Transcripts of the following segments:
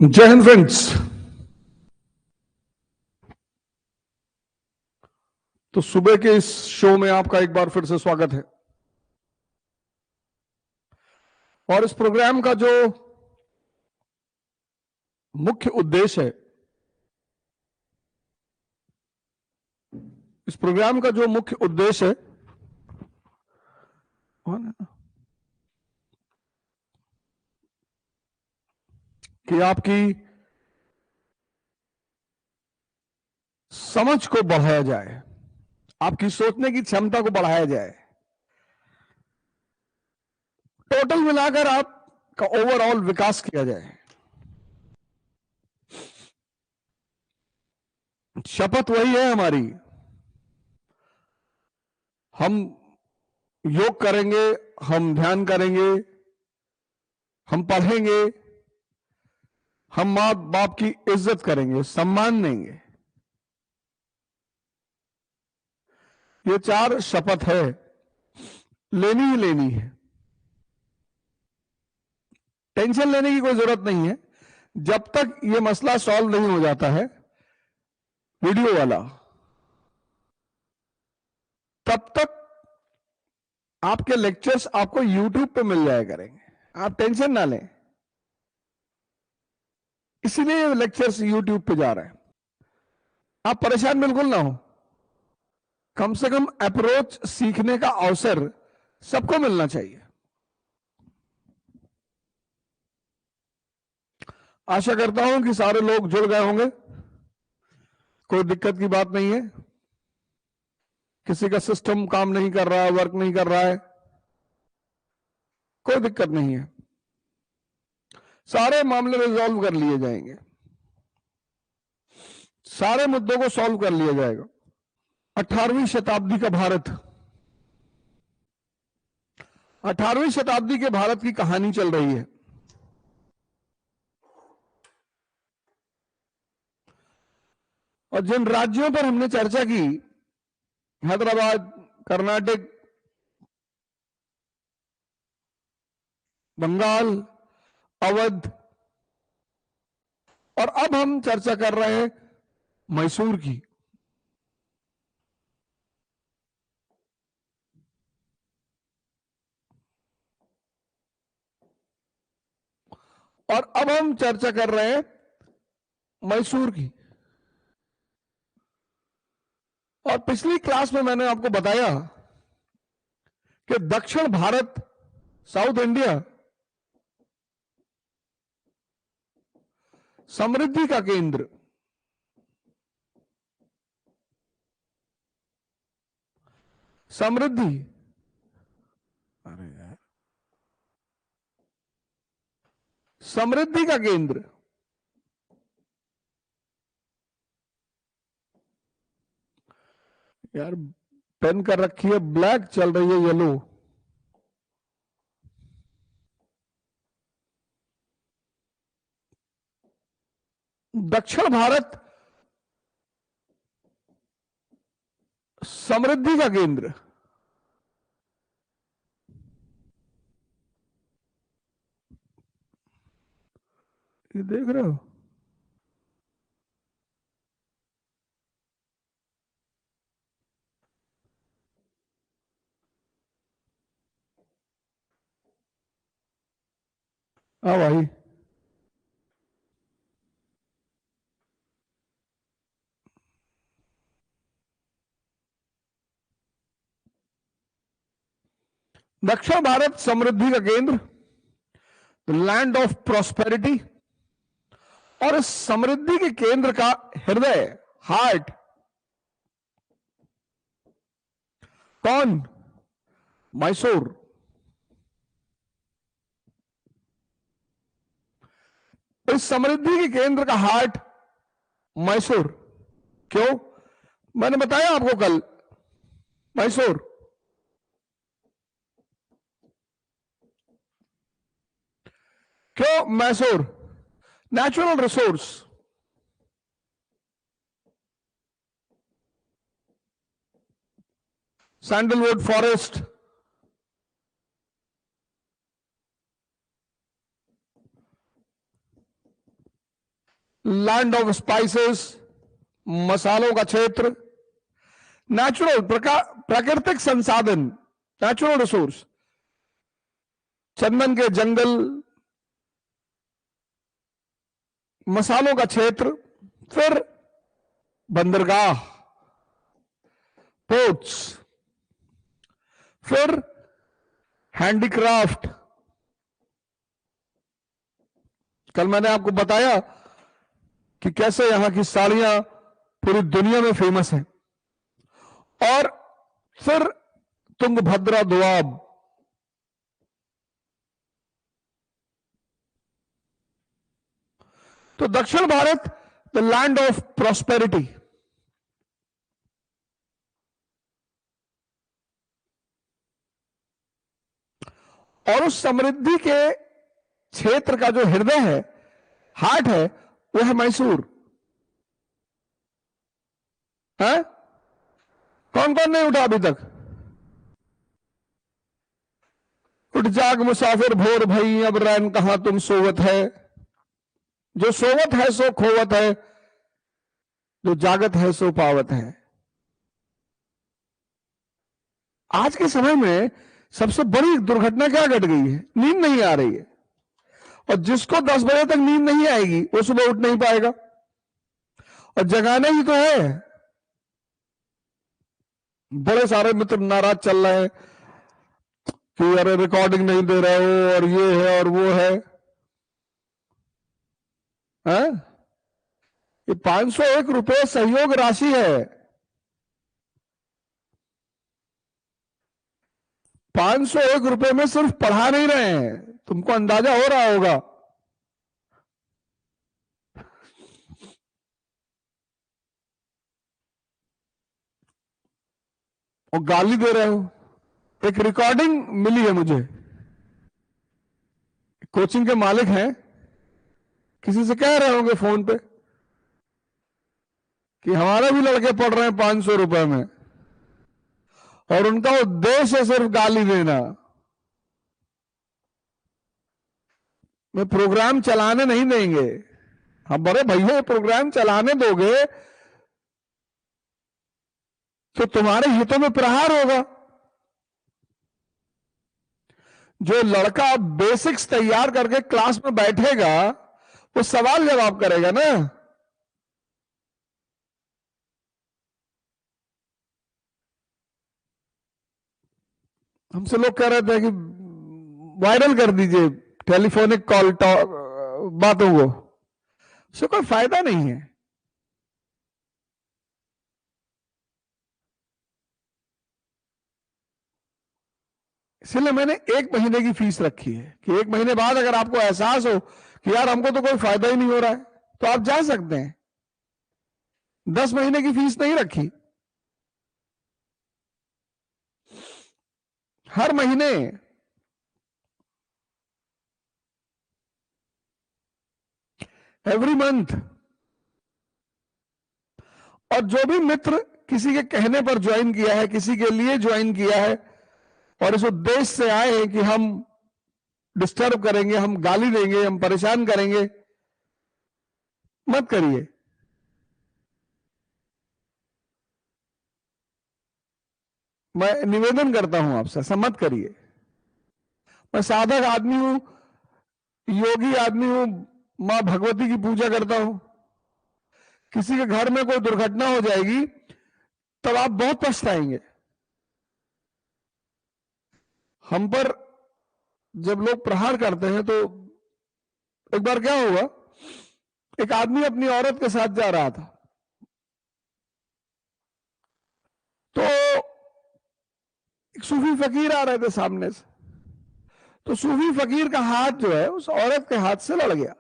जय हिंद फ्रेंड्स। तो सुबह के इस शो में आपका एक बार फिर से स्वागत है। और इस प्रोग्राम का जो मुख्य उद्देश्य है, इस प्रोग्राम का जो मुख्य उद्देश्य है कि आपकी समझ को बढ़ाया जाए, आपकी सोचने की क्षमता को बढ़ाया जाए, टोटल मिलाकर आपका ओवरऑल विकास किया जाए। शपथ वही है हमारी। हम योग करेंगे, हम ध्यान करेंगे, हम पढ़ेंगे, हम मां बाप की इज्जत करेंगे, सम्मान देंगे। ये 4 शपथ है, लेनी ही लेनी है। टेंशन लेने की कोई जरूरत नहीं है जब तक ये मसला सॉल्व नहीं हो जाता है वीडियो वाला। तब तक आपके लेक्चर्स आपको यूट्यूब पे मिल जाया करेंगे, आप टेंशन ना लें। इसीलिए ये लेक्चर्स यूट्यूब पे जा रहे हैं। आप परेशान बिल्कुल ना हो। कम से कम अप्रोच सीखने का अवसर सबको मिलना चाहिए। आशा करता हूं कि सारे लोग जुड़ गए होंगे, कोई दिक्कत की बात नहीं है। किसी का सिस्टम काम नहीं कर रहा है, वर्क नहीं कर रहा है, कोई दिक्कत नहीं है। सारे मामले रिजॉल्व कर लिए जाएंगे, सारे मुद्दों को सॉल्व कर लिया जाएगा। 18वीं शताब्दी का भारत, 18वीं शताब्दी के भारत की कहानी चल रही है। और जिन राज्यों पर हमने चर्चा की, हैदराबाद, कर्नाटक, बंगाल, अवध, और अब हम चर्चा कर रहे हैं मैसूर की। और अब हम चर्चा कर रहे हैं मैसूर की। और पिछली क्लास में मैंने आपको बताया कि दक्षिण भारत, साउथ इंडिया, समृद्धि का केंद्र, समृद्धि, अरे यार, समृद्धि का केंद्र। यार पेन कर रखी है, ब्लैक चल रही है, येलो। दक्षिण भारत समृद्धि का केंद्र। ये देख रहे हो? हाँ भाई, दक्षिण भारत समृद्धि का केंद्र, लैंड ऑफ प्रॉस्पेरिटी। और इस समृद्धि के केंद्र का हृदय, हार्ट, कौन? मैसूर। इस समृद्धि के केंद्र का हार्ट मैसूर। क्यों? मैंने बताया आपको कल, मैसूर। क्यों Mysore? Natural resource, sandalwood forest, land of spices, मसालों का क्षेत्र, नेचुरल प्राकृतिक संसाधन, नेचुरल रिसोर्स, चंदन के जंगल, मसालों का क्षेत्र, फिर बंदरगाह, पोर्ट्स, फिर हैंडीक्राफ्ट। कल मैंने आपको बताया कि कैसे यहां की साड़ियां पूरी दुनिया में फेमस हैं। और फिर तुंगभद्रा दोआब, तो दक्षिण Bharat the land of prosperity. और उस समृद्धि के क्षेत्र का जो हृदय है, हार्ट है, वो है मैसूर। है? कौन कौन नहीं उठा अभी तक? उठ जाग मुसाफिर भोर भई, अब रैन कहां तुम सोवत है। जो सोवत है सो खोवत है, जो जागत है सो पावत है। आज के समय में सबसे बड़ी दुर्घटना क्या घट गई है? नींद नहीं आ रही है। और जिसको 10 बजे तक नींद नहीं आएगी वो सुबह उठ नहीं पाएगा। और जगाना ही तो है। बड़े सारे मित्र नाराज चल रहे हैं कि अरे रिकॉर्डिंग नहीं दे रहे हो, और ये है और वो है। ये 501 रुपए सहयोग राशि है। 501 रुपए में सिर्फ पढ़ा नहीं रहे हैं, तुमको अंदाजा हो रहा होगा। और गाली दे रहे हो। एक रिकॉर्डिंग मिली है मुझे, कोचिंग के मालिक हैं, किसी से कह रहे होंगे फोन पे कि हमारे भी लड़के पढ़ रहे हैं 500 रुपए में, और उनका उद्देश्य है सिर्फ गाली देना। मैं प्रोग्राम चलाने नहीं देंगे। हम बड़े भैया प्रोग्राम चलाने दोगे तो तुम्हारे हितों में प्रहार होगा। जो लड़का बेसिक्स तैयार करके क्लास में बैठेगा वो सवाल जवाब करेगा ना। हमसे लोग कह रहे थे कि वायरल कर दीजिए टेलीफोनिक कॉल बातों को, उससे कोई फायदा नहीं है। इसलिए मैंने 1 महीने की फीस रखी है कि 1 महीने बाद अगर आपको एहसास हो कि यार हमको तो कोई फायदा ही नहीं हो रहा है तो आप जा सकते हैं। 10 महीने की फीस नहीं रखी। हर महीने एवरी मंथ। और जो भी मित्र किसी के कहने पर ज्वाइन किया है, किसी के लिए ज्वाइन किया है और इस उद्देश्य से आए हैं कि हम डिस्टर्ब करेंगे, हम गाली देंगे, हम परेशान करेंगे, मत करिए। मैं निवेदन करता हूं आपसे, ऐसा मत करिए। मैं साधक आदमी हूं, योगी आदमी हूं, मां भगवती की पूजा करता हूं। किसी के घर में कोई दुर्घटना हो जाएगी तब आप बहुत पछताएंगे। हम पर जब लोग प्रहार करते हैं तो एक बार क्या हुआ, एक आदमी अपनी औरत के साथ जा रहा था, तो एक सूफी फकीर आ रहे थे सामने से। तो सूफी फकीर का हाथ जो है उस औरत के हाथ से लड़ गया।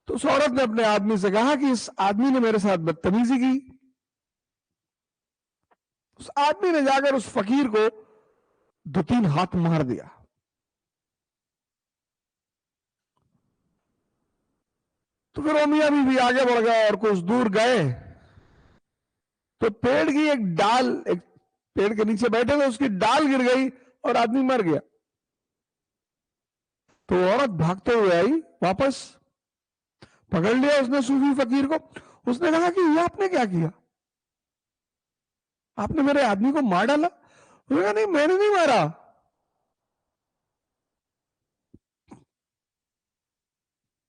तो उस औरत ने अपने आदमी से कहा कि इस आदमी ने मेरे साथ बदतमीजी की। उस आदमी ने जाकर उस फकीर को 2-3 हाथ मार दिया। तो फिर वो मियां बीवी आगे बढ़ गए और कुछ दूर गए तो पेड़ की एक डाल, एक पेड़ के नीचे बैठे थे, उसकी डाल गिर गई और आदमी मर गया। तो औरत भागते हुए आई वापस, पकड़ लिया उसने सूफी फकीर को। उसने कहा कि ये आपने क्या किया, आपने मेरे आदमी को मार डाला। उसने कहा नहीं मैंने नहीं मारा,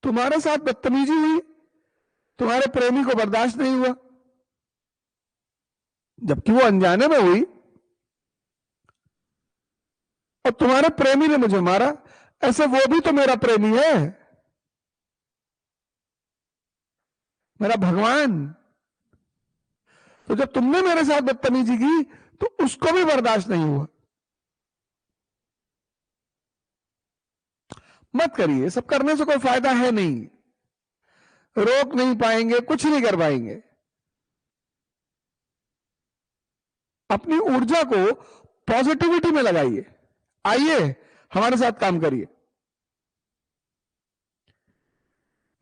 तुम्हारे साथ बदतमीजी हुई, तुम्हारे प्रेमी को बर्दाश्त नहीं हुआ, जबकि वो अनजाने में हुई, और तुम्हारे प्रेमी ने मुझे मारा। ऐसे वो भी तो मेरा प्रेमी है, मेरा भगवान। तो जब तुमने मेरे साथ बदतमीजी की तो उसको भी बर्दाश्त नहीं हुआ। मत करिए, सब करने से कोई फायदा है नहीं, रोक नहीं पाएंगे, कुछ नहीं कर पाएंगे। अपनी ऊर्जा को पॉजिटिविटी में लगाइए, आइए हमारे साथ काम करिए।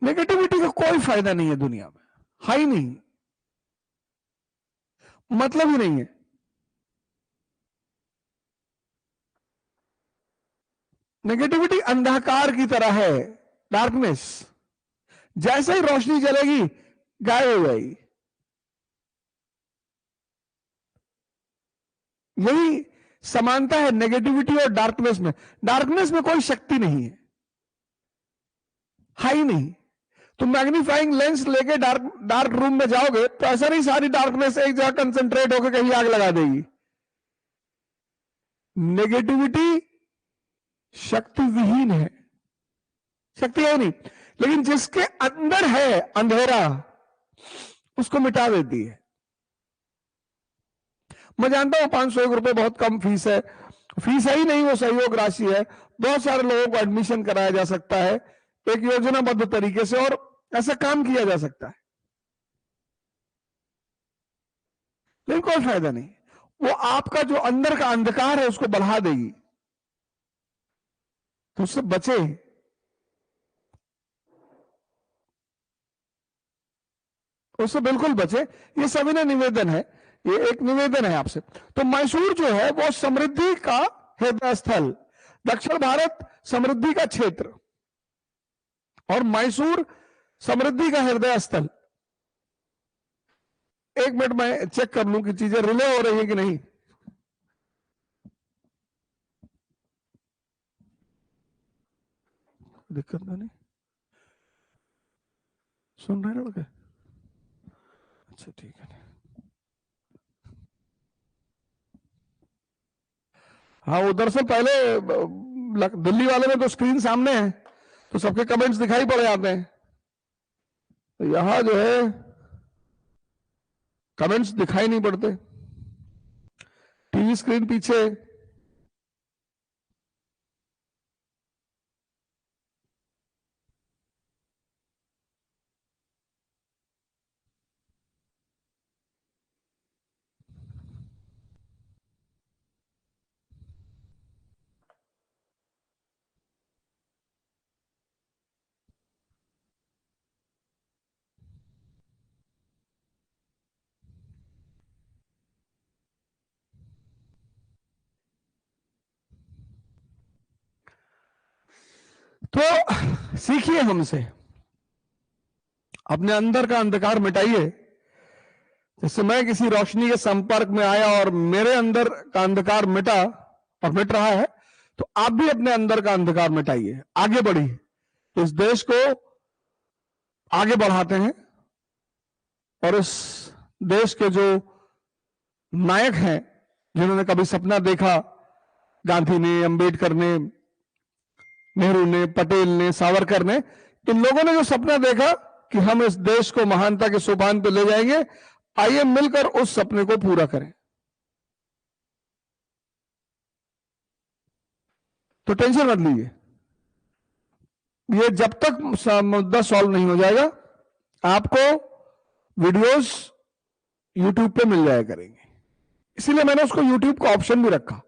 नेगेटिविटी का कोई फायदा नहीं है दुनिया में, है ही नहीं, मतलब ही नहीं है। नेगेटिविटी अंधकार की तरह है, डार्कनेस। जैसे ही रोशनी जलेगी गायब हो जाएगी। यही समानता है नेगेटिविटी और डार्कनेस में। डार्कनेस में कोई शक्ति नहीं है ही नहीं। तुम मैग्नीफाइंग लेंस लेके डार्क रूम में जाओगे तो ऐसा नहीं सारी डार्कनेस एक जगह कंसंट्रेट होकर कहीं आग लगा देगी। नेगेटिविटी शक्ति विहीन है, शक्ति है नहीं, लेकिन जिसके अंदर है अंधेरा उसको मिटा देती है। मैं जानता हूं 501 रुपए बहुत कम फीस है, फीस है ही नहीं, वो सहयोग राशि है। बहुत सारे लोगों को एडमिशन कराया जा सकता है एक योजनाबद्ध तरीके से, और ऐसा काम किया जा सकता है, लेकिन कोई फायदा नहीं। वो आपका जो अंदर का अंधकार है उसको बढ़ा देगी, तो उससे बचे। उससे बिल्कुल बचे, ये सविनय निवेदन है, ये एक निवेदन है आपसे। तो मैसूर जो है वो समृद्धि का हृदय स्थल, दक्षिण भारत समृद्धि का क्षेत्र, और मैसूर समृद्धि का हृदय स्थल। एक मिनट मैं चेक कर लूं कि चीजें रिले हो रही है कि नहीं। दिक्कत तो नहीं, सुन रहे लड़के? अच्छा ठीक है। हाँ वो दरअसल पहले दिल्ली वाले में तो स्क्रीन सामने है तो सबके कमेंट्स दिखाई पड़ जाते हैं, तो यहां जो है कमेंट्स दिखाई नहीं पड़ते, टीवी स्क्रीन पीछे। तो सीखिए हमसे, अपने अंदर का अंधकार मिटाइए। जैसे मैं किसी रोशनी के संपर्क में आया और मेरे अंदर का अंधकार मिटा और मिट रहा है, तो आप भी अपने अंदर का अंधकार मिटाइए, आगे बढ़िए, इस देश को आगे बढ़ाते हैं। और इस देश के जो नायक हैं जिन्होंने कभी सपना देखा, गांधी ने, अंबेडकर ने, नेहरू ने, पटेल ने, सावरकर ने, इन लोगों ने जो सपना देखा कि हम इस देश को महानता के सोपान पर ले जाएंगे, आइए मिलकर उस सपने को पूरा करें। तो टेंशन मत लीजिए, ये जब तक मुद्दा सॉल्व नहीं हो जाएगा आपको वीडियोस यूट्यूब पे मिल जाया करेंगे। इसीलिए मैंने उसको यूट्यूब का ऑप्शन भी रखा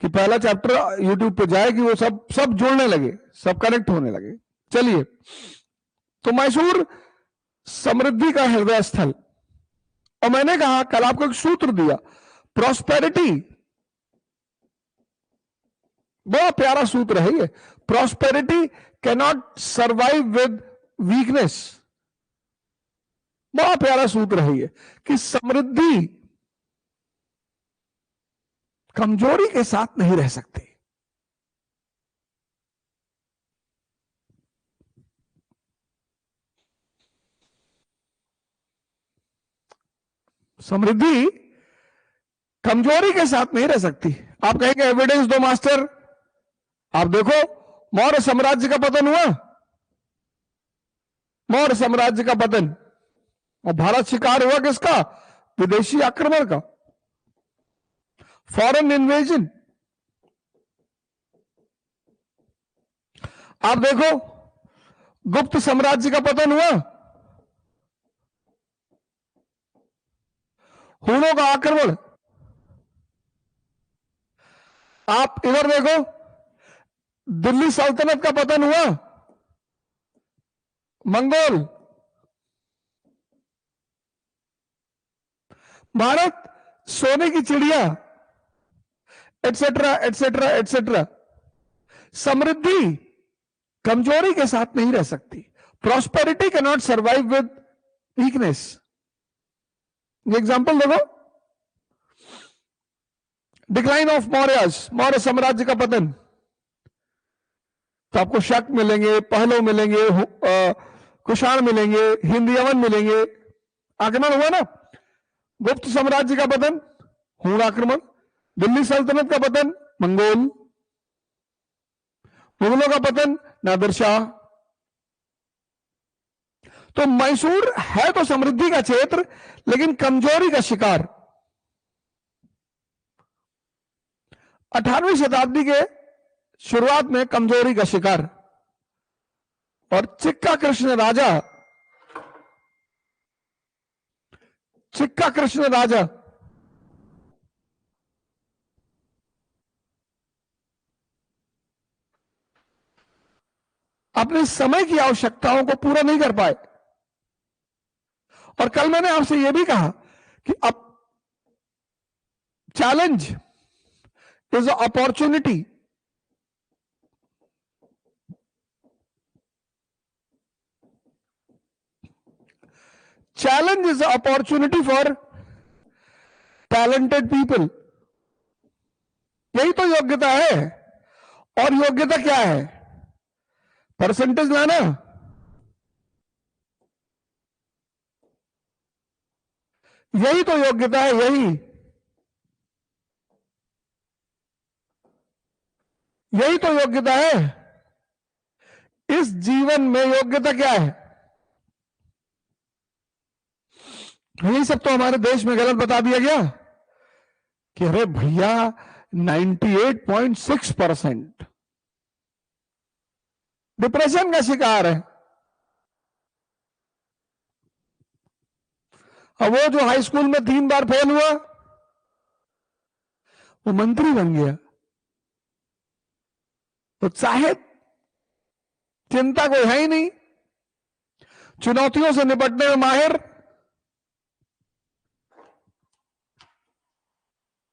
कि पहला चैप्टर यूट्यूब पे जाए कि वो सब जुड़ने लगे, सब कनेक्ट होने लगे। चलिए, तो मैसूर समृद्धि का हृदय स्थल, और मैंने कहा कल आपको एक सूत्र दिया, प्रॉस्पेरिटी, बड़ा प्यारा सूत्र है ये। Prosperity cannot survive with weakness. बड़ा प्यारा सूत्र है ये कि समृद्धि कमजोरी के साथ नहीं रह सकती। समृद्धि कमजोरी के साथ नहीं रह सकती। आप कहेंगे एविडेंस दो मास्टर। आप देखो, मौर्य साम्राज्य का पतन हुआ, मौर्य साम्राज्य का पतन, और भारत शिकार हुआ किसका? विदेशी आक्रमण का, फॉरेन इन्वेजन। आप देखो, गुप्त साम्राज्य का पतन हुआ, हुनों का आक्रमण। आप इधर देखो, दिल्ली सल्तनत का पतन हुआ, मंगोल। भारत सोने की चिड़िया, एटसेट्रा एटसेट्रा एटसेट्रा। समृद्धि कमजोरी के साथ नहीं रह सकती। Prosperity can not survive with weakness. Example देखो, डिक्लाइन ऑफ मौर्यस, मौर्य साम्राज्य का पतन। तो आपको शक मिलेंगे, पहलव मिलेंगे, कुषाण मिलेंगे, हिंद यमन मिलेंगे। आक्रमण हुआ ना। गुप्त साम्राज्य का पतन, हूण आक्रमण। दिल्ली सल्तनत का पतन, मंगोल। मुगलों का पतन, नादिर शाह। तो मैसूर है तो समृद्धि का क्षेत्र, लेकिन कमजोरी का शिकार। 18वीं शताब्दी के शुरुआत में कमजोरी का शिकार। और चिक्का कृष्ण राजा, चिक्का कृष्ण राजा अपने समय की आवश्यकताओं को पूरा नहीं कर पाए। और कल मैंने आपसे यह भी कहा कि अब challenge is a opportunity. Challenge is a opportunity for talented people. यही तो योग्यता है। और योग्यता क्या है? परसेंटेज लाना? यही तो योग्यता है। यही तो योग्यता है। इस जीवन में योग्यता क्या है? यही सब तो हमारे देश में गलत बता दिया गया कि अरे भैया 98.6% डिप्रेशन का शिकार है। अब वो जो हाई स्कूल में 3 बार फेल हुआ, वो मंत्री बन गया। तो चाहे चिंता कोई है ही नहीं, चुनौतियों से निपटने में माहिर,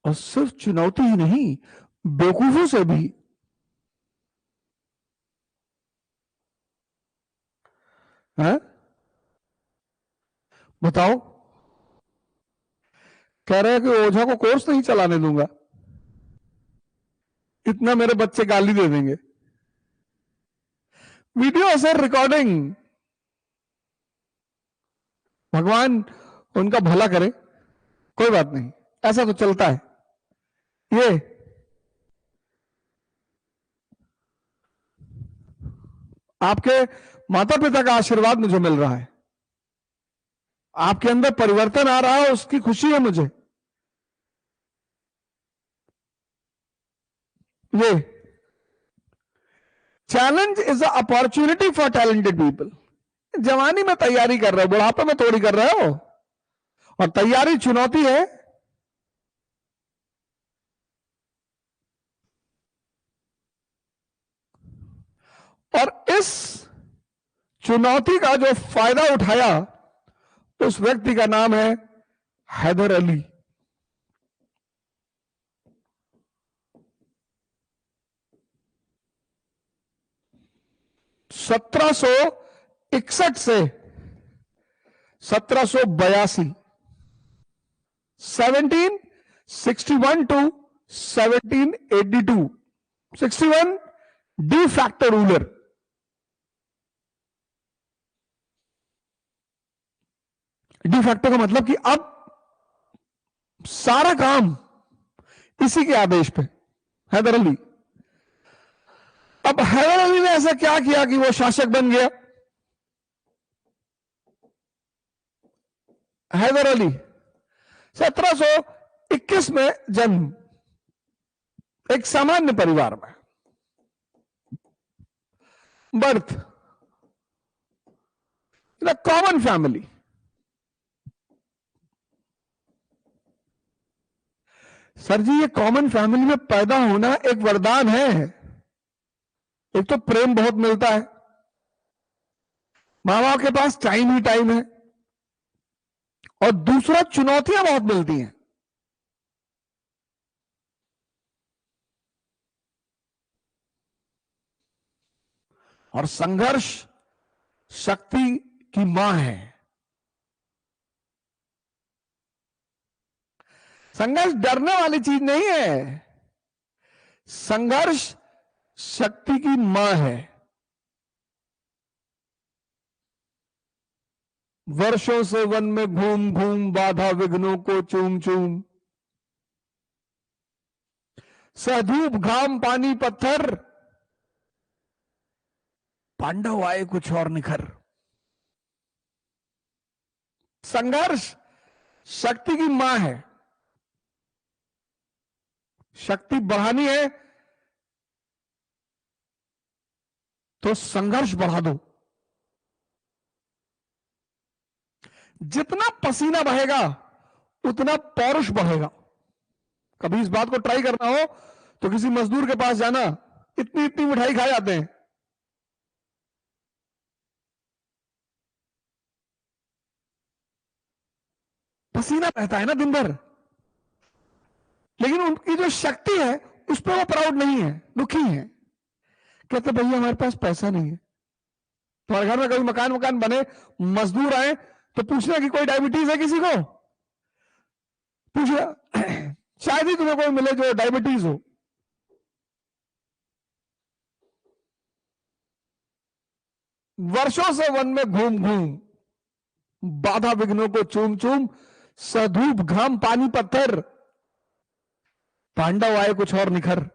और सिर्फ चुनौती ही नहीं, बेवकूफों से भी। है? बताओ, कह रहे हैं कि ओझा को कोर्स नहीं चलाने दूंगा, इतना मेरे बच्चे गाली दे देंगे। Video sir, recording. भगवान उनका भला करे, कोई बात नहीं, ऐसा तो चलता है। ये आपके माता पिता का आशीर्वाद मुझे मिल रहा है, आपके अंदर परिवर्तन आ रहा है, उसकी खुशी है मुझे। ये challenge is a opportunity for talented people. जवानी में तैयारी कर रहे हो, बुढ़ापे में थोड़ी कर रहे हो। और तैयारी चुनौती है। और इस चुनौती का जो फायदा उठाया, उस व्यक्ति का नाम है हैदर अली। 1791 61 से 1782, 1761 to 1782, 61 de facto ruler. De facto का मतलब कि अब सारा काम इसी के आदेश पे, हैदर अली। अब हैदर अली ने ऐसा क्या किया कि वो शासक बन गया? हैदर अली 1721 में जन्म, एक सामान्य परिवार में birth, in a common family. Sir ji, ये कॉमन फैमिली में पैदा होना एक वरदान है। एक तो प्रेम बहुत मिलता है, माँ बाप के पास टाइम ही टाइम है, और दूसरा चुनौतियां बहुत मिलती हैं। और संघर्ष शक्ति की मां है। संघर्ष डरने वाली चीज नहीं है, संघर्ष शक्ति की मां है। वर्षों से वन में घूम घूम बाधा विघ्नों को चूम चूम, सधूप घाम पानी पत्थर, पांडव आए कुछ और निखर। संघर्ष शक्ति की मां है। शक्ति बढ़ानी है तो संघर्ष बढ़ा दो। जितना पसीना बहेगा उतना पौरुष बढ़ेगा। कभी इस बात को ट्राई करना हो तो किसी मजदूर के पास जाना, इतनी इतनी मिठाई खा जाते हैं, पसीना बहता है ना दिन भर, लेकिन उनकी जो शक्ति है उस पर वो प्राउड नहीं है, दुखी है। कहते भैया हमारे पास पैसा नहीं है। तुम्हारे घर में कभी मकान मकान बने, मजदूर आए तो पूछना कि कोई डायबिटीज है किसी को, पूछना, शायद ही तुम्हें कोई मिले जो डायबिटीज हो। वर्षों से वन में घूम घूम बाधा विघ्नों को चूम चूम, सधूप घाम पानी पत्थर, पांडव आए कुछ और निखर।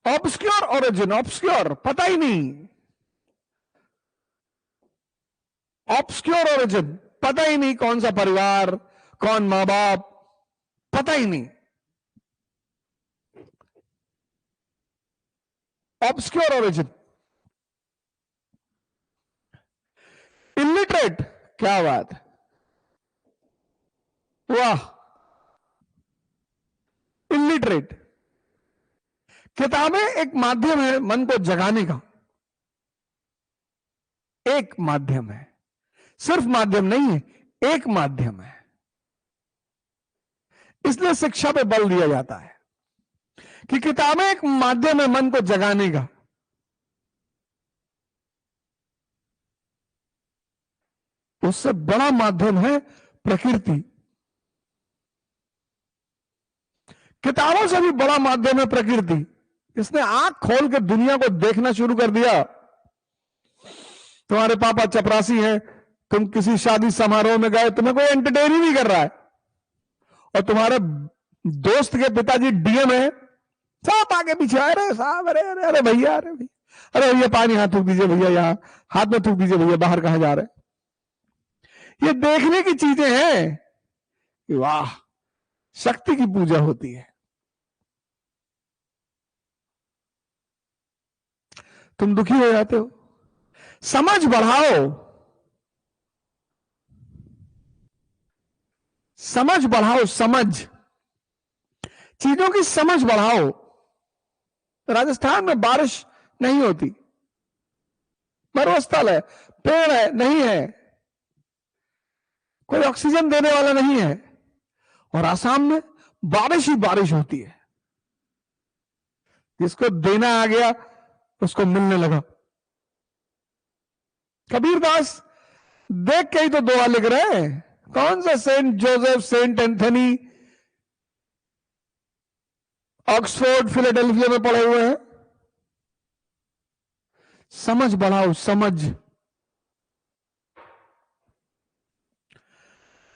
ऑब्सक्योर ओरिजिन, ऑब्सक्योर पता ही नहीं, ऑब्सक्योर ओरिजिन पता ही नहीं, कौन सा परिवार, कौन मां बाप, पता ही नहीं। Obscure origin. इलिटरेट, क्या बात है, वाह। इलिटरेट। किताबें एक माध्यम है मन को जगाने का, एक माध्यम है, सिर्फ माध्यम नहीं है, एक माध्यम है। इसलिए शिक्षा पे बल दिया जाता है कि किताबें एक माध्यम है मन को जगाने का। उससे बड़ा माध्यम है प्रकृति। किताबों से भी बड़ा माध्यम है प्रकृति। इसने आंख खोल के दुनिया को देखना शुरू कर दिया। तुम्हारे पापा चपरासी हैं, तुम किसी शादी समारोह में गए, तुम्हें कोई एंटरटेन ही नहीं कर रहा है, और तुम्हारे दोस्त के पिताजी डीएम है, सब आगे पीछे आ रहे साहब, अरे अरे अरे भैया, अरे भैया, अरे भैया पानी हाथ थूक दीजिए भैया, यहां हाथ में थूक दीजिए भैया, बाहर कहां जा रहे हैं। ये देखने की चीजें हैं कि वाह, शक्ति की पूजा होती है। तुम दुखी हो जाते हो, समझ बढ़ाओ, समझ बढ़ाओ, समझ, चीजों की समझ बढ़ाओ। राजस्थान में बारिश नहीं होती, मरुस्थल है, पेड़ है नहीं है, कोई ऑक्सीजन देने वाला नहीं है, और आसाम में बारिश ही बारिश होती है। जिसको देना आ गया उसको मिलने लगा। कबीरदास देख के ही तो दुआ लिख रहे हैं। कौन सा Saint Joseph, Saint Anthony Oxford Philadelphia में पढ़े हुए हैं? समझ बढ़ाओ, समझ।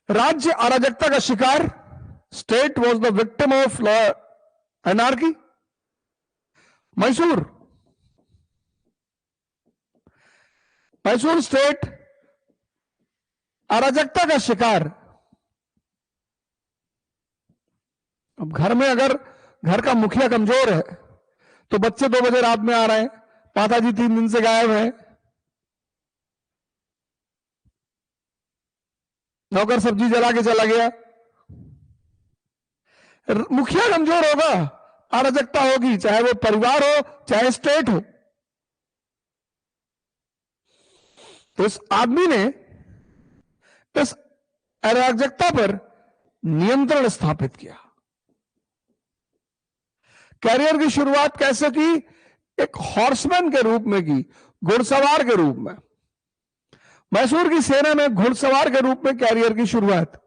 राज्य अराजकता का शिकार, state was the victim of law anarchy. Mysore state अराजकता का शिकार। अब घर में अगर घर का मुखिया कमजोर है तो बच्चे 2 बजे रात में आ रहे हैं, माताजी 3 दिन से गायब है, नौकर सब्जी जला के चला गया। मुखिया कमजोर होगा, अराजकता होगी, चाहे वो परिवार हो चाहे स्टेट हो। तो इस आदमी ने इस अराजकता पर नियंत्रण स्थापित किया। कैरियर की शुरुआत कैसे की? एक हॉर्समैन के रूप में की, घुड़सवार के रूप में। मैसूर की सेना में घुड़सवार के रूप में कैरियर की शुरुआत।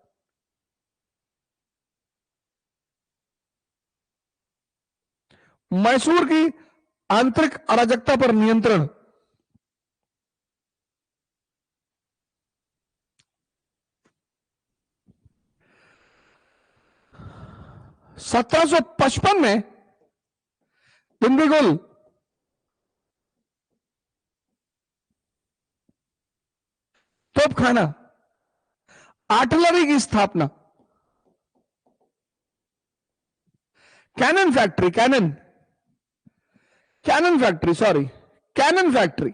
मैसूर की आंतरिक अराजकता पर नियंत्रण। सत्रह सौ पचपन में दिंडीगुल तोपखाना, आर्टिलरी की स्थापना, cannon factory, cannon factory, sorry, cannon factory.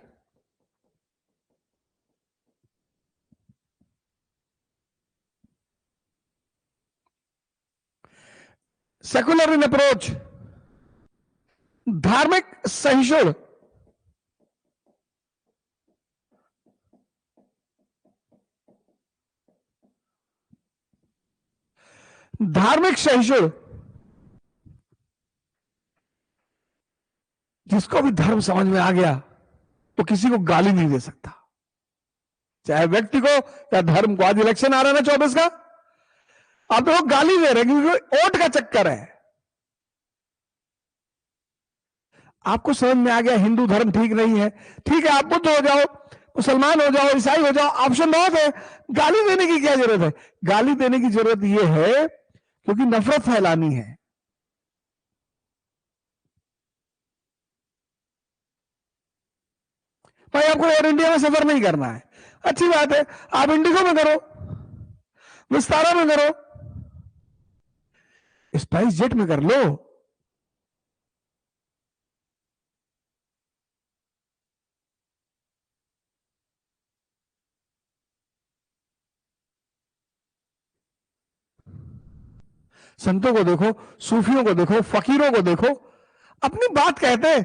Secular in approach, धार्मिक सहिष्णु। धार्मिक सहिष्णु, जिसको भी धर्म समझ में आ गया तो किसी को गाली नहीं दे सकता, चाहे व्यक्ति को या धर्म को। आज इलेक्शन आ रहा है ना 24 का, अब लोग गाली दे रहे हैं क्योंकि वोट का चक्कर है। आपको समझ में आ गया हिंदू धर्म ठीक नहीं है, ठीक है, आप बुद्ध हो जाओ, मुसलमान हो जाओ, ईसाई हो जाओ, ऑप्शन बहुत है। गाली देने की क्या जरूरत है? गाली देने की जरूरत यह है क्योंकि नफरत फैलानी है। भाई आपको एयर इंडिया में सफर नहीं करना है, अच्छी बात है, आप इंडिगो में करो, विस्तारा में करो, स्पाइस जेट में कर लो। संतों को देखो, सूफियों को देखो, फकीरों को देखो, अपनी बात कहते हैं।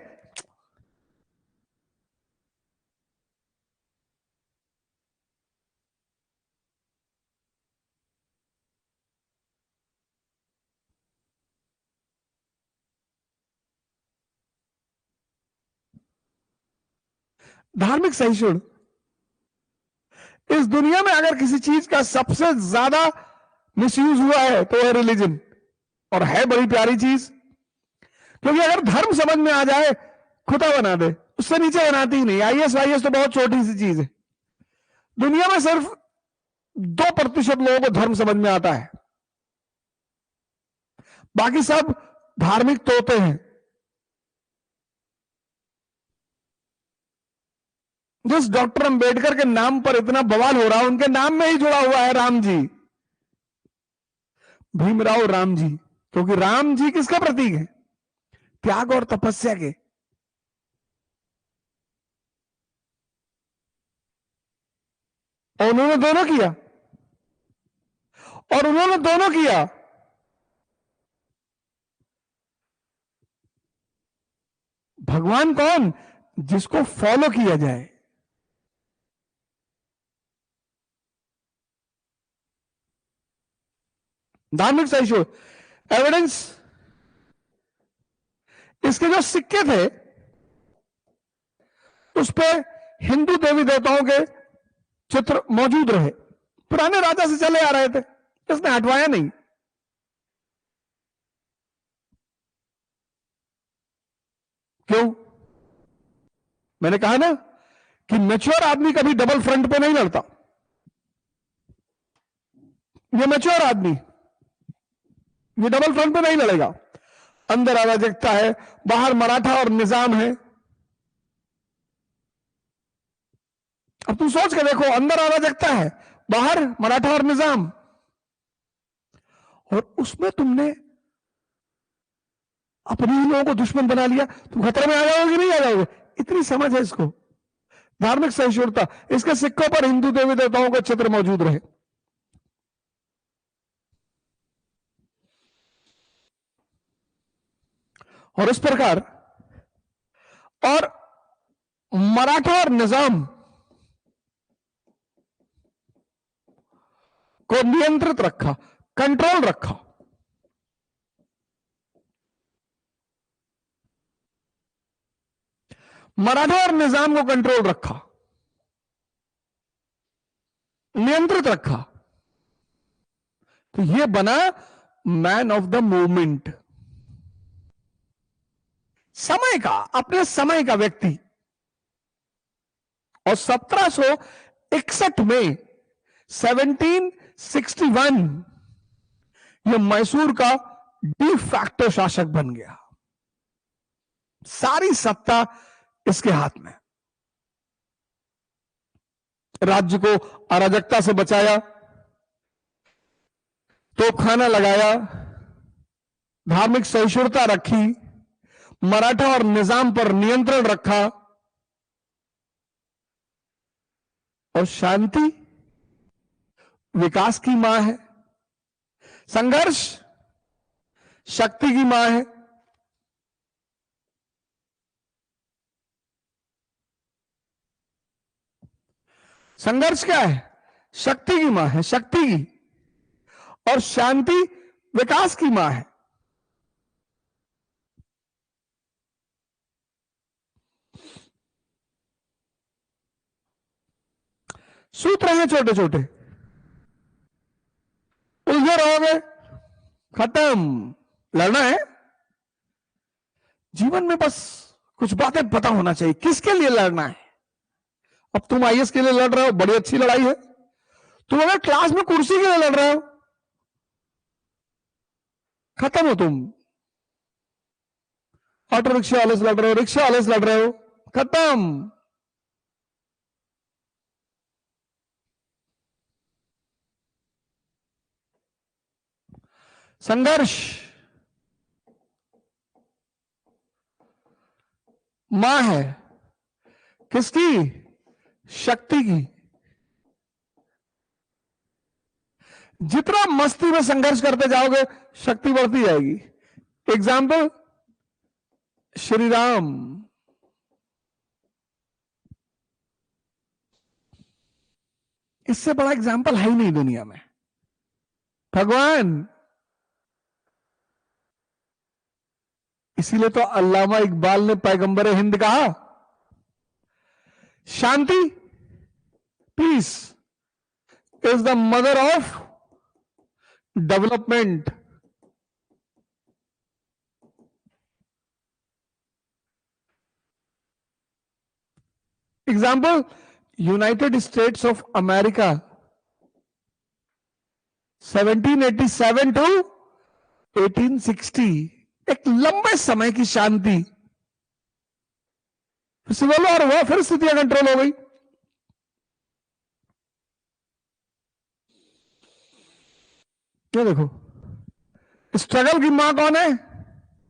धार्मिक सहिष्णु, इस दुनिया में अगर किसी चीज का सबसे ज्यादा मिसयूज हुआ है तो है रिलीजन, और है बड़ी प्यारी चीज, क्योंकि अगर धर्म समझ में आ जाए खुदा बना दे, उससे नीचे बनाती ही नहीं। आईएस वाईएस तो बहुत छोटी सी चीज है। दुनिया में सिर्फ 2% लोगों को धर्म समझ में आता है, बाकी सब धार्मिक तोते हैं। जिस डॉक्टर अंबेडकर के नाम पर इतना बवाल हो रहा है, उनके नाम में ही जुड़ा हुआ है राम जी, भीमराव राम जी, क्योंकि राम जी किसका प्रतीक है? त्याग और तपस्या के। और उन्होंने दोनों किया, और उन्होंने दोनों किया। भगवान कौन? जिसको फॉलो किया जाए। धार्मिक सहिष्णु, एविडेंस इसके जो सिक्के थे उस पे हिंदू देवी देवताओं के चित्र मौजूद रहे, पुराने राजा से चले आ रहे थे, इसने हटवाया नहीं। क्यों? मैंने कहा ना कि मैच्योर आदमी कभी डबल फ्रंट पे नहीं लड़ता। ये मैच्योर आदमी ये डबल फ्रंट पे नहीं लड़ेगा। अंदर अराजकता है, बाहर मराठा और निजाम है। अब तुम सोच के देखो, अंदर अराजकता है, बाहर मराठा और निजाम, और उसमें तुमने अपने ही लोगों को दुश्मन बना लिया। तुम खतरे में आ जाओगे नहीं आ जाओगे? इतनी समझ है इसको। धार्मिक सहिष्णुता, इसके सिक्कों पर हिंदू देवी देवताओं के चित्र मौजूद रहे। और इस प्रकार और मराठा और निजाम को नियंत्रित रखा, कंट्रोल रखा। मराठा और निजाम को कंट्रोल रखा, नियंत्रित रखा, तो यह बना मैन ऑफ द मूवमेंट। समय का, अपने समय का व्यक्ति। और 1761 में 1761 यह मैसूर का डी फैक्टो शासक बन गया। सारी सत्ता इसके हाथ में। राज्य को अराजकता से बचाया, तोपखाना लगाया, धार्मिक सहिष्णुता रखी, मराठा और निजाम पर नियंत्रण रखा, और शांति विकास की मां है, संघर्ष शक्ति की मां है। संघर्ष क्या है? शक्ति की मां है, शक्ति की। और शांति विकास की मां है। सूत्र हैं छोटे छोटे, उलझे रहोगे, खत्म। लड़ना है जीवन में, बस कुछ बातें पता होना चाहिए किसके लिए लड़ना है। अब तुम आईएएस के लिए लड़ रहे हो, बड़ी अच्छी लड़ाई है। तुम अगर क्लास में कुर्सी के लिए लड़ रहे हो, खत्म हो तुम। ऑटो रिक्शा वाले से लड़ रहे हो, रिक्शा वाले से लड़ रहे हो, खत्म। संघर्ष मां है किसकी? शक्ति की। जितना मस्ती में संघर्ष करते जाओगे, शक्ति बढ़ती जाएगी। एग्जाम्पल, श्री राम। इससे बड़ा एग्जाम्पल है ही नहीं दुनिया में। भगवान। इसीलिए तो अल्लामा इकबाल ने पैगंबर हिंद कहा, शांति, peace is the mother of development. Example, United States of America 1787 to 1860, एक लंबे समय की शांति। सिविल वॉर हुआ, फिर स्थितियां कंट्रोल हो गई। ये देखो, स्ट्रगल की मां कौन है?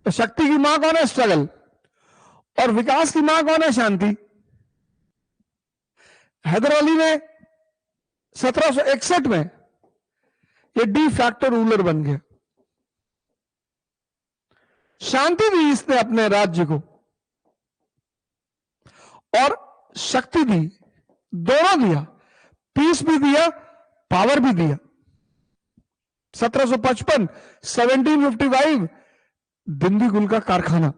शक्ति की मां कौन है? स्ट्रगल। और विकास की मां कौन है? शांति। हैदर अली ने 1761 में ये डी फैक्टो रूलर बन गया। शांति दी इसने अपने राज्य को, और शक्ति दी, दोनों दिया। पीस भी दिया, पावर भी दिया। 1755 1755 दिल्ली गुल का कारखाना,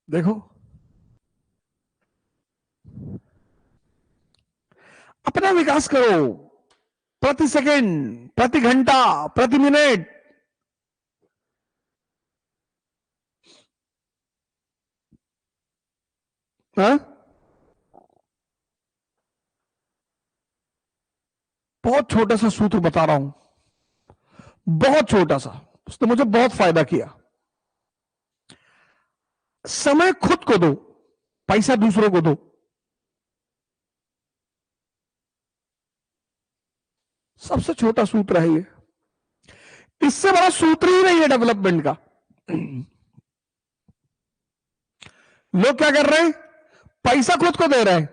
देखो, अपना विकास करो, प्रति सेकंड, प्रति घंटा, प्रति मिनट। हाँ, बहुत छोटा सा सूत्र बता रहा हूं, बहुत छोटा सा, उसने मुझे बहुत फायदा किया। समय खुद को दो, पैसा दूसरों को दो। सबसे छोटा सूत्र है ये, इससे बड़ा सूत्र ही नहीं है डेवलपमेंट का। लोग क्या कर रहे हैं, पैसा खुद को दे रहे हैं,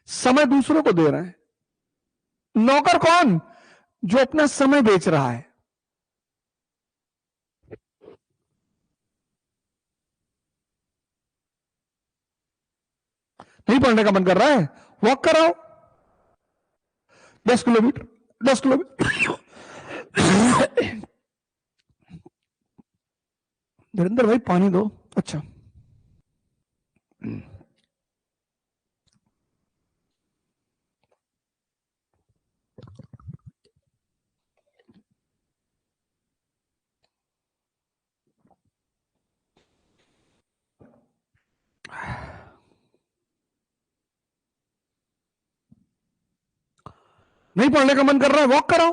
समय दूसरों को दे रहे हैं। नौकर कौन, जो अपना समय बेच रहा है। नहीं पढ़ने का मन कर रहा है, वॉक कराओ 10 किलोमीटर, 10 किलोमीटर। धीरेन्द्र भाई पानी दो। अच्छा, नहीं पढ़ने का मन कर रहा है, वॉक कराओ।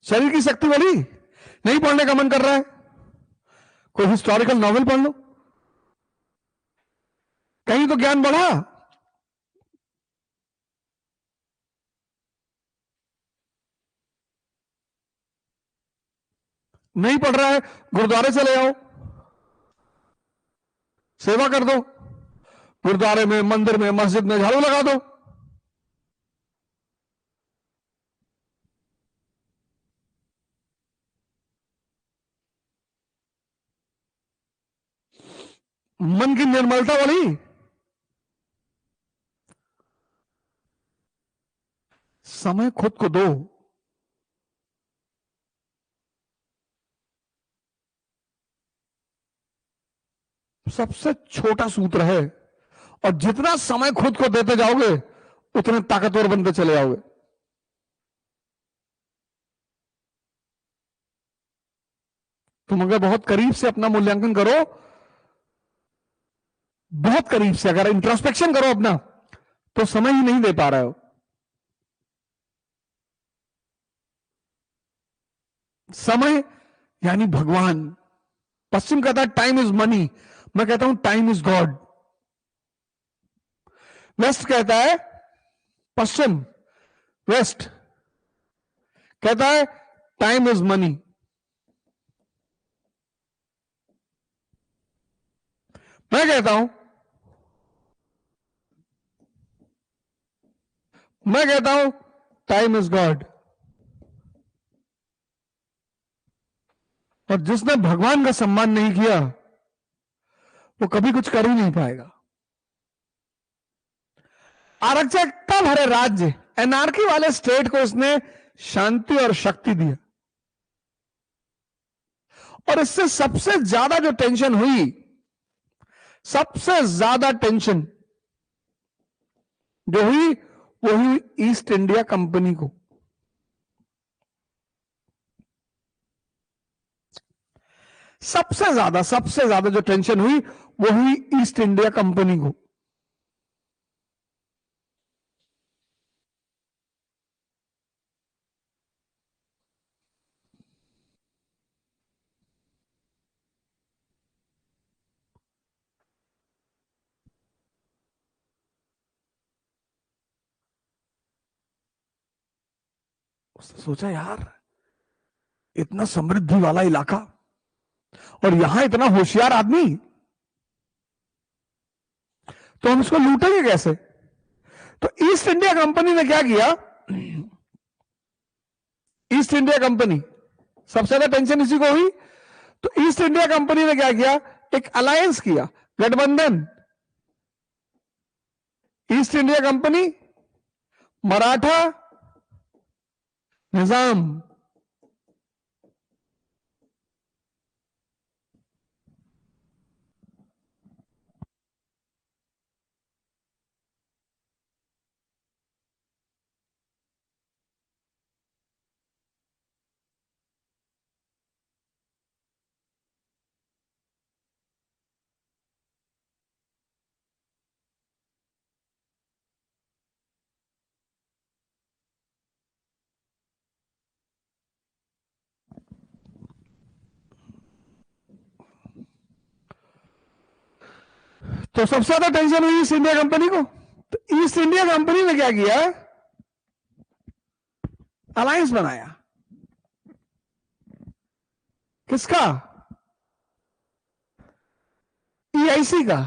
शरीर की शक्ति बढ़ी, नहीं पढ़ने का मन कर रहा है, कोई हिस्टोरिकल नॉवेल पढ़ लो, कहीं तो ज्ञान बढ़ा। नहीं पढ़ रहा है, गुरुद्वारे चले आओ, सेवा कर दो, गुरुद्वारे में, मंदिर में, मस्जिद में झाड़ू लगा दो। मन की निर्मलता बढ़ी, समय खुद को दो। सबसे छोटा सूत्र है, और जितना समय खुद को देते जाओगे उतने ताकतवर बनते चले जाओगे। तुम अगर बहुत करीब से अपना मूल्यांकन करो, बहुत करीब से अगर इंट्रोस्पेक्शन करो अपना, तो समय ही नहीं दे पा रहे हो। समय यानी भगवान। पश्चिम कहता है टाइम इज मनी, मैं कहता हूं टाइम इज गॉड। वेस्ट कहता है, पश्चिम, वेस्ट कहता है टाइम इज मनी। मैं कहता हूं, मैं कहता हूं टाइम इज गॉड। और जिसने भगवान का सम्मान नहीं किया वो कभी कुछ कर ही नहीं पाएगा। अराजकता भरे राज्य, एनार्की वाले स्टेट को इसने शांति और शक्ति दिया। और इससे सबसे ज्यादा जो टेंशन हुई, सबसे ज्यादा टेंशन जो हुई, वो हुई ईस्ट इंडिया कंपनी को। सबसे ज्यादा जो टेंशन हुई वो हुई ईस्ट इंडिया कंपनी को। उसने सोचा यार, इतना समृद्धि वाला इलाका और यहां इतना होशियार आदमी, तो हम इसको लूटेंगे कैसे। तो ईस्ट इंडिया कंपनी ने क्या किया, ईस्ट इंडिया कंपनी, सबसे ज्यादा टेंशन इसी को हुई, तो ईस्ट इंडिया कंपनी ने क्या किया, एक अलायंस किया, गठबंधन। ईस्ट इंडिया कंपनी, मराठा निजाम, तो सबसे ज्यादा टेंशन हुई ईस्ट इंडिया कंपनी को। तो ईस्ट इंडिया कंपनी ने क्या किया, अलायंस बनाया। किसका? ईआईसी का,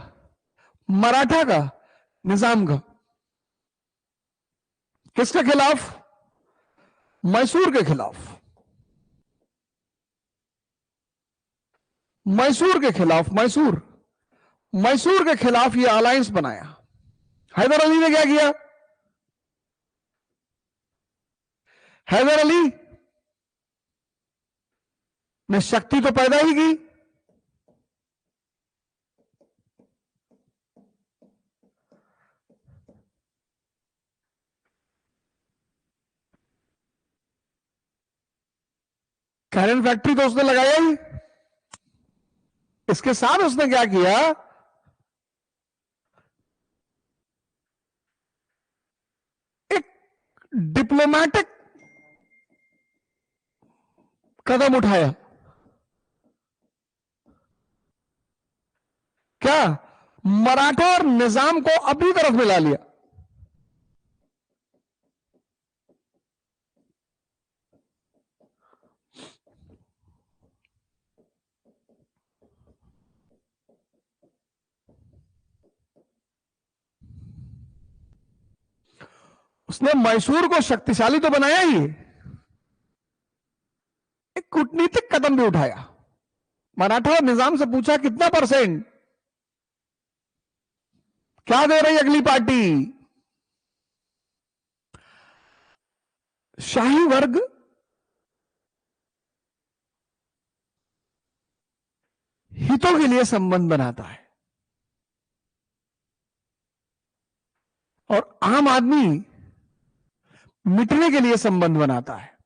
मराठा का, निजाम का। किसके खिलाफ? मैसूर के खिलाफ। मैसूर के खिलाफ, मैसूर के खिलाफ यह अलायंस बनाया। हैदर अली ने क्या किया? हैदर अली ने शक्ति तो पैदा ही की, कैरन फैक्ट्री तो उसने लगाया ही। इसके साथ उसने क्या किया, एक डिप्लोमेटिक कदम उठाया। क्या? मराठा और निजाम को अपनी तरफ मिला लिया। उसने मैसूर को शक्तिशाली तो बनाया ही, एक कूटनीतिक कदम भी उठाया। मराठा और निजाम से पूछा कितना परसेंट क्या दे रही अगली पार्टी? शाही वर्ग हितों के लिए संबंध बनाता है और आम आदमी मिटने के लिए संबंध बनाता है।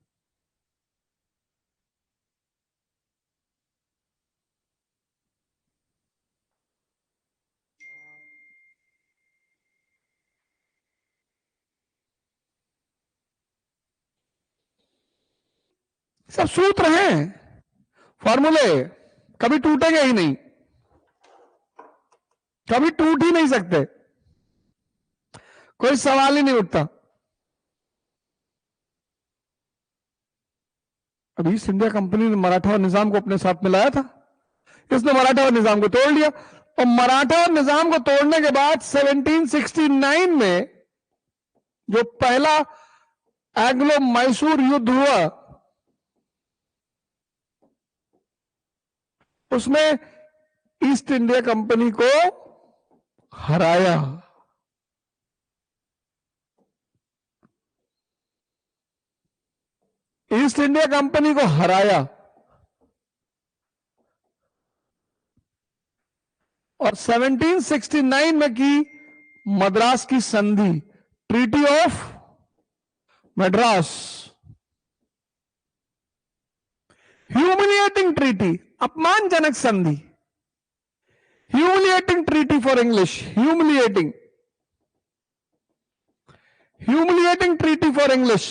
सब सूत्र हैं, फॉर्मूले, कभी टूटेंगे ही नहीं, कभी टूट ही नहीं सकते, कोई सवाल ही नहीं उठता। अभी ईस्ट इंडिया कंपनी ने मराठा और निजाम को अपने साथ मिलाया था, इसने मराठा और निजाम को तोड़ लिया। और मराठा और निजाम को तोड़ने के बाद 1769 में जो पहला एंग्लो मैसूर युद्ध हुआ, उसमें ईस्ट इंडिया कंपनी को हराया। ईस्ट इंडिया कंपनी को हराया और 1769 में की मद्रास की संधि, treaty of Madras, humiliating treaty, अपमानजनक संधि, humiliating treaty for English, humiliating treaty for English.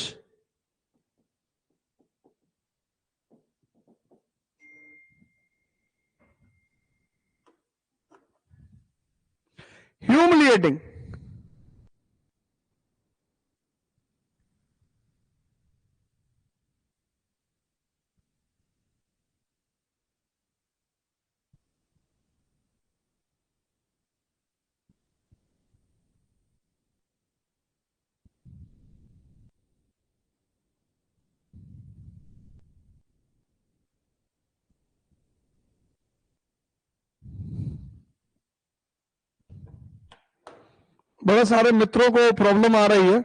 Humiliating. बड़े सारे मित्रों को प्रॉब्लम आ रही है,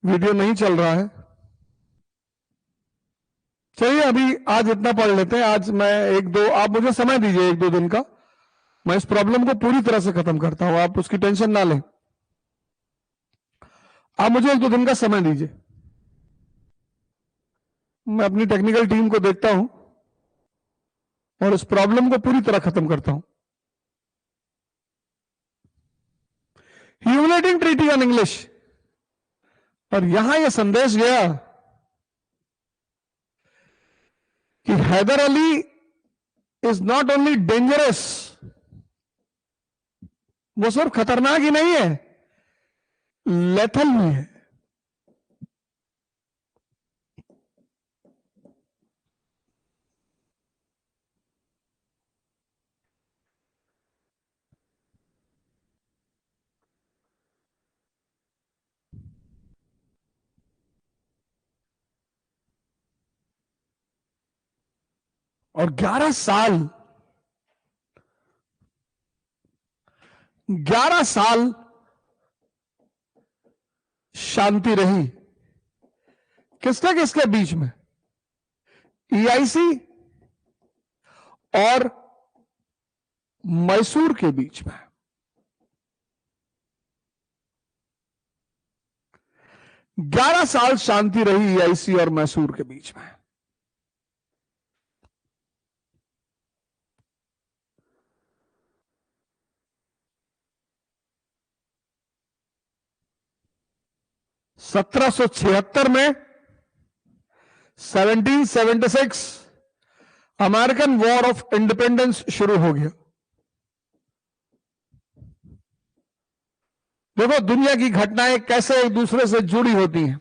वीडियो नहीं चल रहा है। चलिए अभी आज इतना पढ़ लेते हैं। आज मैं एक दो, आप मुझे समय दीजिए एक दो दिन का, मैं इस प्रॉब्लम को पूरी तरह से खत्म करता हूं, आप उसकी टेंशन ना लें। आप मुझे एक दो दिन का समय दीजिए, मैं अपनी टेक्निकल टीम को देखता हूं और इस प्रॉब्लम को पूरी तरह खत्म करता हूं। ह्यूमिलेटिंग ट्रीटी ऑन इंग्लिश, और यहां यह संदेश गया कि Hyder Ali is not only dangerous वो सिर्फ खतरनाक ही नहीं है, लेथल भी है। और 11 साल शांति रही। किसके किसके बीच में? EIC और मैसूर के बीच में। 11 साल शांति रही EIC और मैसूर के बीच में। (1776) में 1776 अमेरिकन वॉर ऑफ इंडिपेंडेंस शुरू हो गया। देखो दुनिया की घटनाएं कैसे एक दूसरे से जुड़ी होती हैं।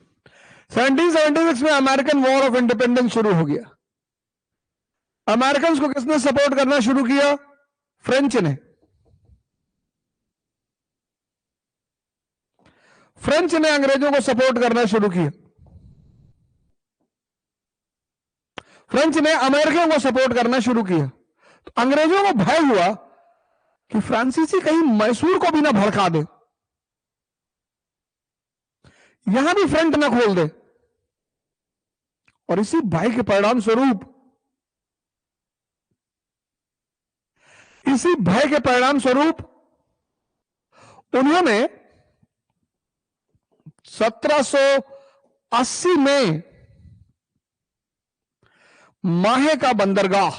1776 में अमेरिकन वॉर ऑफ इंडिपेंडेंस शुरू हो गया। अमेरिकन को किसने सपोर्ट करना शुरू किया? फ्रेंच ने। फ्रेंच ने अंग्रेजों को सपोर्ट करना शुरू किया। फ्रेंच ने अमेरिकियों को सपोर्ट करना शुरू किया। तो अंग्रेजों को भय हुआ कि फ्रांसीसी कहीं मैसूर को भी ना भड़का दे, यहां भी फ्रंट ना खोल दे। और इसी भय के परिणाम स्वरूप उन्होंने 1780 में माहे का बंदरगाह,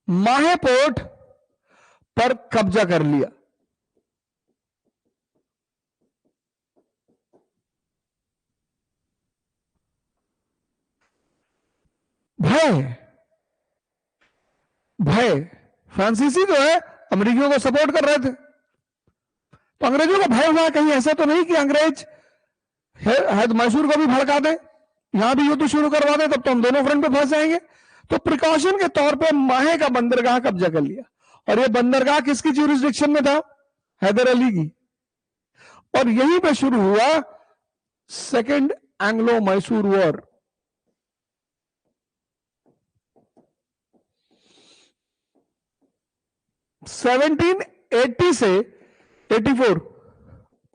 माहे पोर्ट पर कब्जा कर लिया। भय फ्रांसीसी जो है अमेरिकियों को सपोर्ट कर रहे थे, तो अंग्रेजों को भय हुआ कहीं ऐसा तो नहीं कि अंग्रेज मैसूर को भी भड़का दे, यहां भी युद्ध शुरू करवा दे, तब तो हम दोनों फ्रंट पे फंस जाएंगे। तो प्रिकॉशन के तौर पे माहे का बंदरगाह कब्जा कर लिया। और ये बंदरगाह किसकी ज्यूरिसडिक्शन में था? हैदर अली की। और यहीं पे शुरू हुआ सेकेंड एंग्लो मैसूर वॉर। (1780 से 84)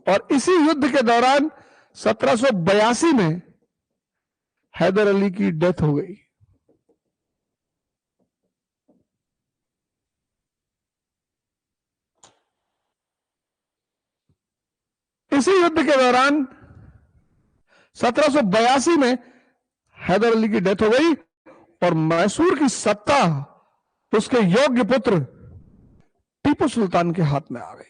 और इसी युद्ध के दौरान 1782 में हैदर अली की डेथ हो गई। इसी युद्ध के दौरान 1782 में हैदर अली की डेथ हो गई और मैसूर की सत्ता उसके योग्य पुत्र टीपू सुल्तान के हाथ में आ गई।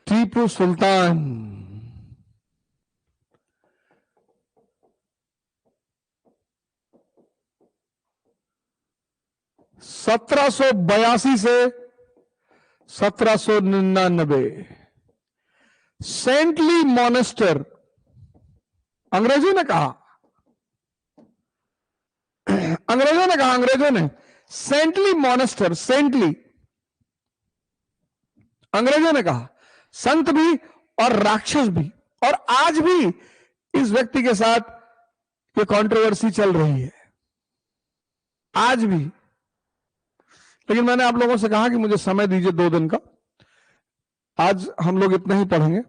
टीपू सुल्तान 1782 से 1799 सेंटली मॉनेस्टर, अंग्रेजों ने कहा सेंटली मॉनेस्टर, सेंटली अंग्रेजों ने कहा, संत भी और राक्षस भी। और आज भी इस व्यक्ति के साथ ये कंट्रोवर्सी चल रही है, आज भी। लेकिन मैंने आप लोगों से कहा कि मुझे समय दीजिए 2 दिन का, आज हम लोग इतना ही पढ़ेंगे।